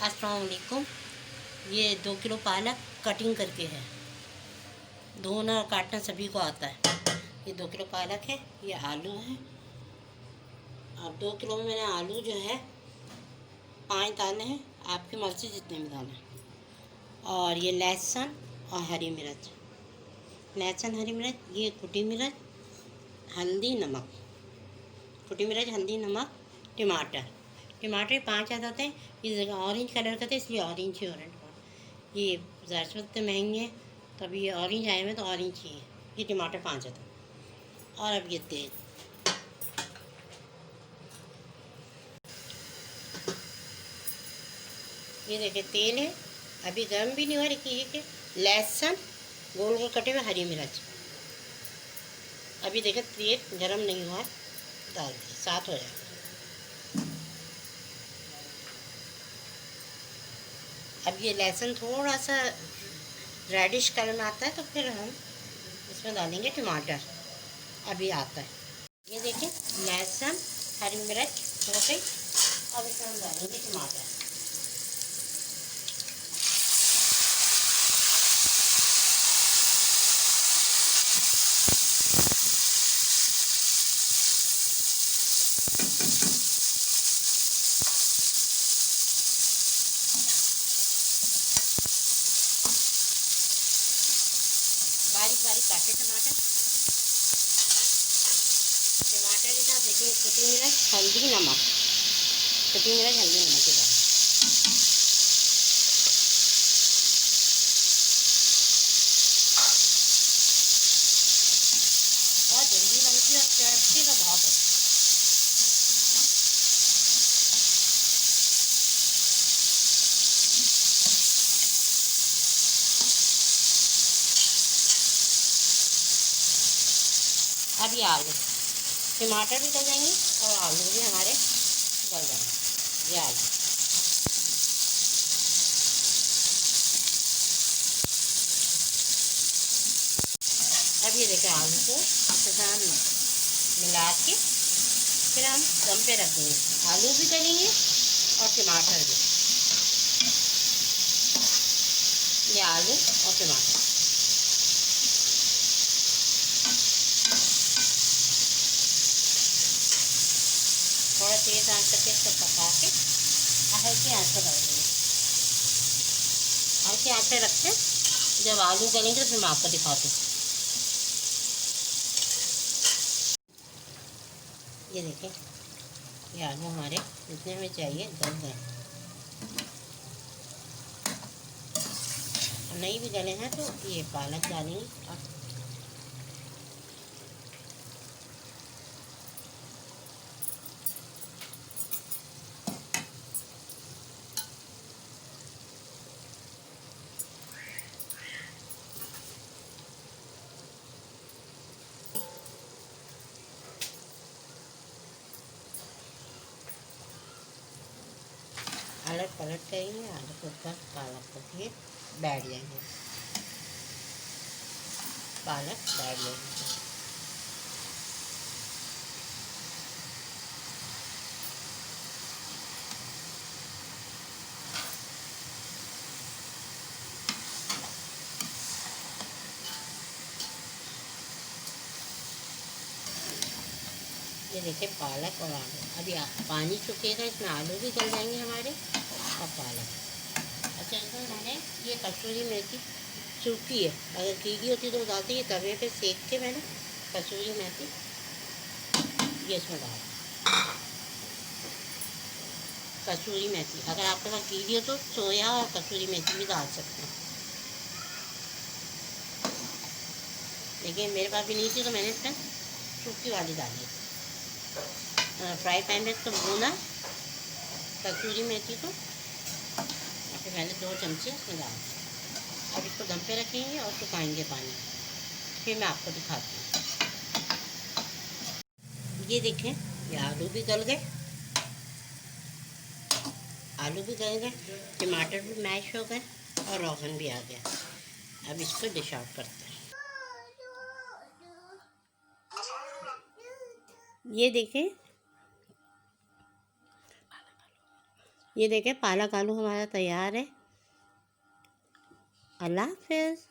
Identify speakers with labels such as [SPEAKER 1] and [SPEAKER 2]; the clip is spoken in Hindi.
[SPEAKER 1] अस्सलाम वालेकुम। ये 2 किलो पालक कटिंग करके है। धोना और काटना सभी को आता है। ये 2 किलो पालक है, ये आलू है। और 2 किलो में मैंने आलू जो है 5 दाने हैं, आपकी मर्ज़ी जितने में दाने। और ये लहसुन और हरी मिर्च, लहसुन हरी मिर्च, ये कुटी मिर्च, हल्दी नमक, कुटी मिर्च हल्दी नमक, टमाटर। टमाटर 5 आ जाते हैं, इस जगह ऑरेंज कलर का था इसलिए ऑरेंज ही ऑरेंज। ये ज़ाहिर तो महंगे हैं, तो अभी ये ऑरेंज आए हुए तो ऑरेंज ही है। ये टमाटर 5 आता है। और अब ये तेल, ये देखिए तेल है, अभी गर्म भी नहीं हुआ। देखिए कि लहसुन गोल गोल कटे हुए, हरी मिर्च। अभी देखिए तेल गर्म नहीं हुआ, डाल दिए, साथ हो जाएगा। अब ये लहसुन थोड़ा सा रेडिश कलर में आता है तो फिर हम इसमें डालेंगे टमाटर। अभी आता है, ये देखिए लहसुन हरी मिर्च हो गई। अब इसमें हम डालेंगे टमाटर। बारीक बारीक काटे टमाटर। टमाटर के साथ देखिए कुटी मिर्च हल्दी नमक, कुटी मिर्च हल्दी नमक के साथ। बहुत जल्दी बनती है और टेस्टी तो बहुत है। अब ये आलू, टमाटर भी गल जाएंगे और आलू भी हमारे गल जाएंगे। ये आलू, अब ये देखिए आलू को इसके साथ मिला के फिर हम दम पे रख देंगे। आलू भी गलेंगे और टमाटर भी। ये आलू और टमाटर थोड़ा तेज आंच करके इसको पका के हल्की आंच पर डाल देंगे। हल्की आंच पे रखते, जब आलू गलेंगे तो फिर मैं आपको दिखाती हूँ। ये देखिए ये आलू हमारे जितने में चाहिए गल गए। नहीं भी गले हैं तो ये पालक डालेंगे। और अलग पलट करेंगे, आलू के ऊपर पालक को फिर बैठ जाएंगे, पालक बैठ जाएंगे। ये देखिए पालक और आलू, अभी पानी चुकेगा, इसमें आलू भी गल जाएंगे हमारे और पालक। अच्छा इसमें मैंने ये कसूरी मेथी सूखी है, अगर गीली होती तो डालती, है तवे पे सेक के मैंने कसूरी मेथी ये इसमें डाल। कसूरी मेथी अगर आपके पास गीली हो तो सोया और कसूरी मेथी भी डाल सकते हैं, लेकिन मेरे पास भी नहीं थी तो मैंने इसमें सूखी वाली डाली। फ्राई पैन में इसको भूना कसूरी मेथी को, फिर मैंने 2 चमचे इसमें डाल। अब इसको दम पे रखेंगे और सुखाएंगे पानी, फिर मैं आपको दिखाती हूँ। ये देखें ये आलू भी गल गए, आलू भी गल गए, टमाटर भी मैश हो गए और रोगन भी आ गया। अब इसको डिश आउट करते हैं। ये देखें ये देखें पालक आलू हमारा तैयार है। अल्लाह हाफ़िज़।